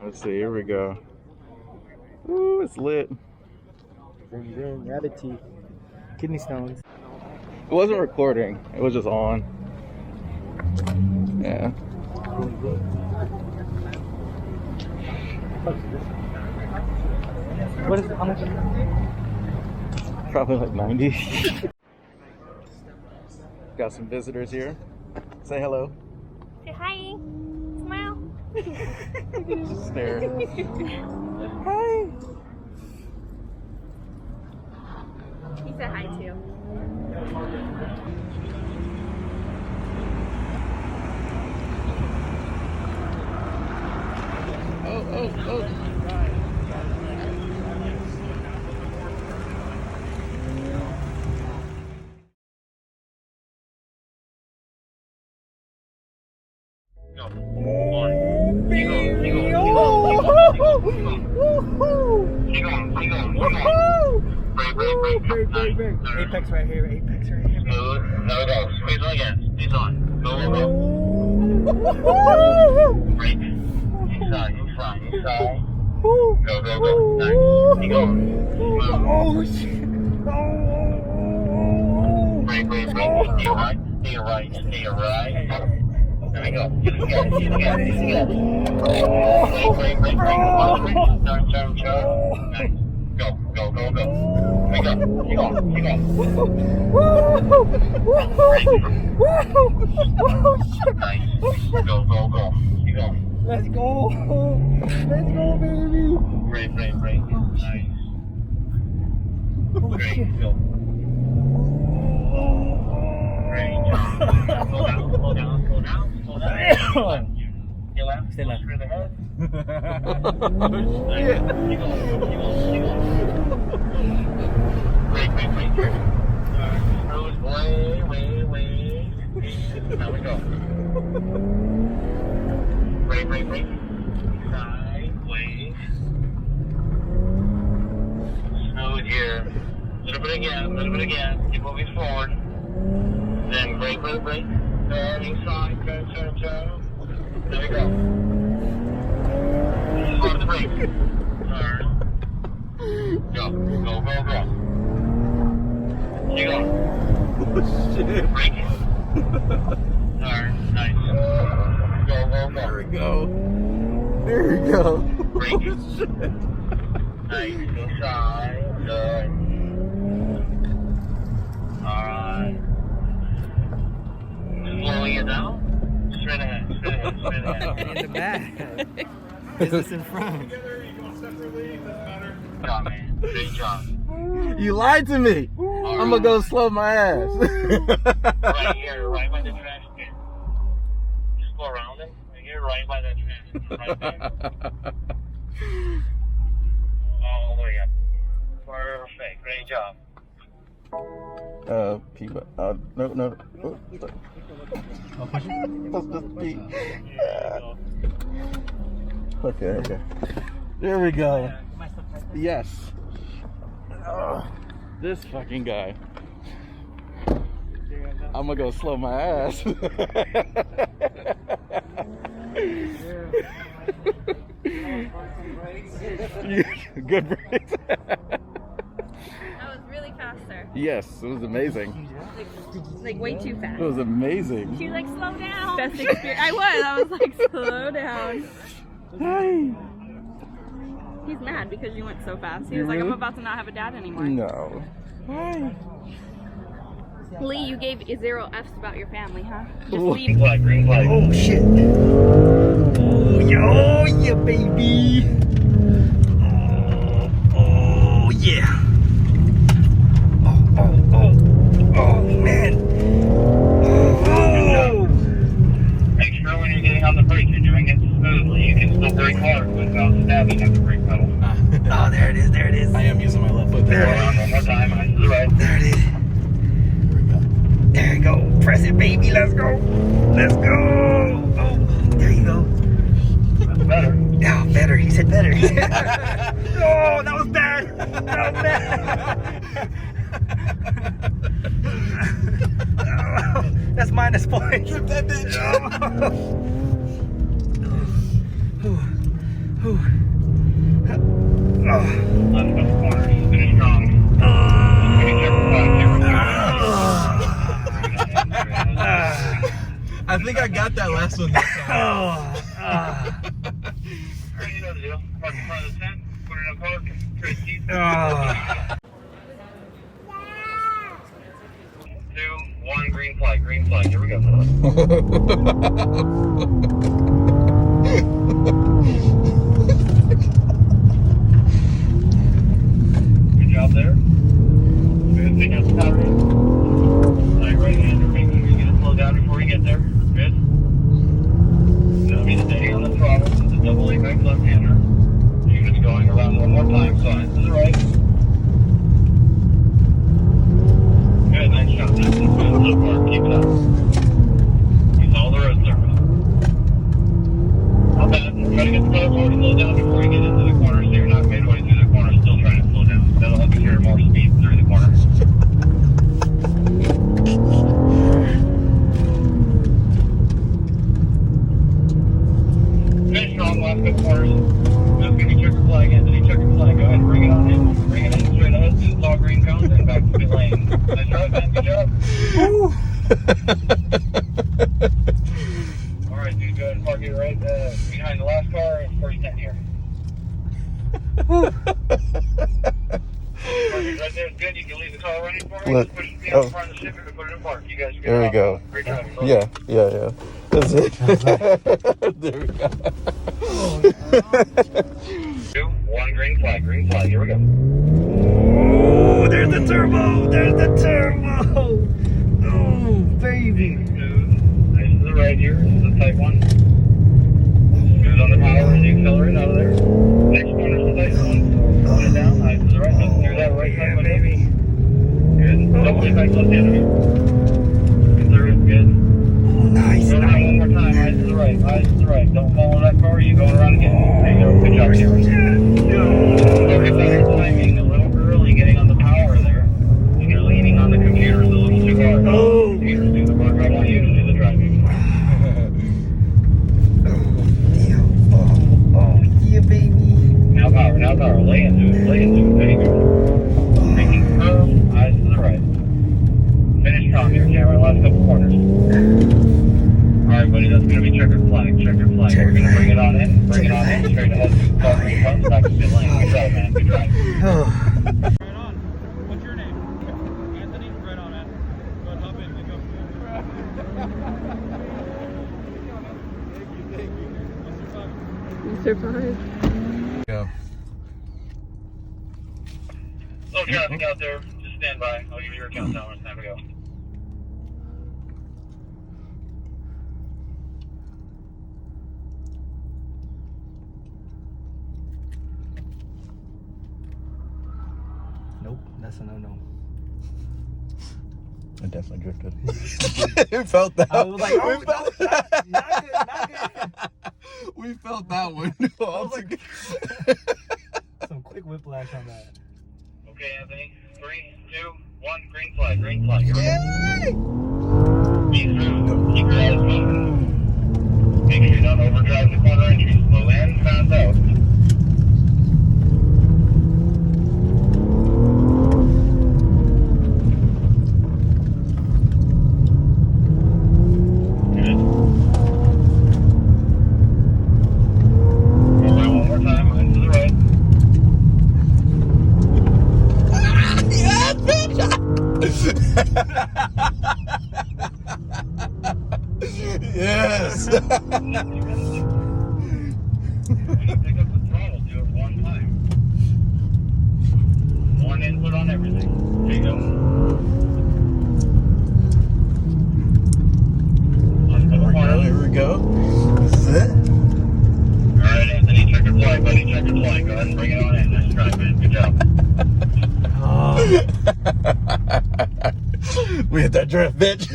Let's see, here we go. Ooh, it's lit. Rabbit teeth. Kidney stones. It wasn't recording, it was just on. Yeah. What is it? How much? Probably like 90. Got some visitors here. Say hello. Say hi. Smile. Just staring. Hi. He said hi too. Oh. Apex right here. Apex right here. Smooth. There we go. Squeeze on again. Squeeze on. Go. Break. Inside. Go. Nice. Keep going. Smooth. Oh shit. Break. Stay right. Stay right. There we go. Get it again. Break. Turn. Nice. Go. There we go. Keep going. Nice. Go. Keep going. Let's go, baby. Break. Nice. Great. Go. Great job. Go down. Get left. Stay left. Through the head. Shit. Keep going. Break. Smooth. Way. Now we go. Break. Sideways. Smooth here. A little bit again. Keep moving forward. Then break. Turning side. Turn. There we go. Slow the brake. Turn. Go. You go. Oh, shit. Brake. Turn. Nice. Go. There we go. Brake. Oh, shit. Nice. Inside. Good. Alright. Slowing it down. Straight ahead. In the back. Business in front. Good job, man. Great job. You lied to me. I'm gonna go slow my ass. Right here, right by the trash can. Just go around it. Right here, right by that trash can. Right there. All the way up. Perfect. Great job. People. No. Oh, stop. That's just Pete. Okay. There we go. Yes. This fucking guy. I'm gonna go slow my ass. Good brakes. That was really fast, sir. Yes, it was amazing. Like way too fast. It was amazing. She was like, slow down. Best experience. I was like, slow down. Hi. He's mad because you went so fast. He You was like, really? I'm about to not have a dad anymore. No. Hi. Lee, you gave 0 F's about your family, huh? Just Ooh. leave. Green flag. Oh shit. Oh yeah, baby. Oh yeah. Oh man. Oh. Make sure when you're getting on the brake, you're doing it smoothly. You can still brake hard without stabbing at the brake pedal. Oh, there it is. I am using my left foot Go there. around one more time, eyes to the right. There it is. There you go. Press it, baby. Let's go. Oh, there you go. That's better. Oh, better. He said better. Oh, that was bad. Oh, that's minus points. That bitch. Last couple corners. Finish strong. I think I got that last one this time. Alright, you know the deal. Park in front of the tent. Put it in a park. Trade seats. 2, 1, green flag, green flag. Here we go. Good job there. Good. Pick up the power. Alright, right hander. Make sure you get it slow down before you get there. Good. That'll be the steady on the throttle. It's a double apex left hander. Unit's going around one more time. Side to the right. Good, nice shot. That's good so far. Keep it up. Use all the road surface. Not bad. Try to get the car more slow down before you get into the corner so you're not midway through the corner still trying to slow down. That'll help you carry more speed through the corner. Finish strong, last couple corners. Just give me checker flag, Anthony. Checker flag. Go ahead and bring it on in. Bring it in straight ahead to the tall green cone, then back to pit lane. Nice drive, man. Good job. Alright, dude. Go ahead and park it right behind the last car and first tent here. Park it right there is good. You can leave the car running for me. Look. Push it in front of the ship and put it in park. You guys are good. There we go. Great job. Yeah. That's it. There we go. 2, 1, green flag, green flag. Here we go. Oh, there's the turbo. There's the turbo. Oh, baby. Nice to the right here. This is a tight one. Smooth on the power as you accelerate out of there. Next corner's the tight one. Put it down. Nice to the right. Just through that right side window. Baby. Good. Double impact left hander. Conservative. Good. Oh, nice. Go around one more time. Eyes to the right. Eyes to the right. Don't follow that car. You're going around again. There you go. Good job, Cameron. Focus on your timing. A little early getting on the power there. And you're leaning on the computers a little too hard. Oh. Computers do the work. I want you to do the driving. Oh, yeah, baby. Now power. Now power. Lay into it. Lay into it. There you go. Making curve. Eyes to the right. Finish strong here, Cameron. Last couple corners. Alright, buddy, that's going to be checkered flag. Checkered flag. We're going to bring it on in. Bring it on in. Straight ahead to the car. Comes back to pit lane. Good job, man. Good drive. Oh. Right on. What's your name? Anthony? Right on, man. Go ahead, hop in. Go. You survived. Go. Slow traffic out there. Just stand by. I'll give you your countdown when it's time to go. Nope, that's a no-no. I definitely drifted. We felt that. I was like, oh, we felt not good, not good. We felt that one. Some quick whiplash on that. Okay, Anthony. 3, 2, 1. Green flag. Green flag. Here we go. Be smooth. Keep your eyes moving. Make sure you don't overdrive the corner entry. Slow in, fast out. Yes. When you pick up the throttle, do it one time. One input on everything. There you go. Here we go. This is it. Alright, Anthony, checkered flag, buddy. Checkered flag. Go ahead and bring it on in. Nice try, man. Good job. We hit that drift, bitch.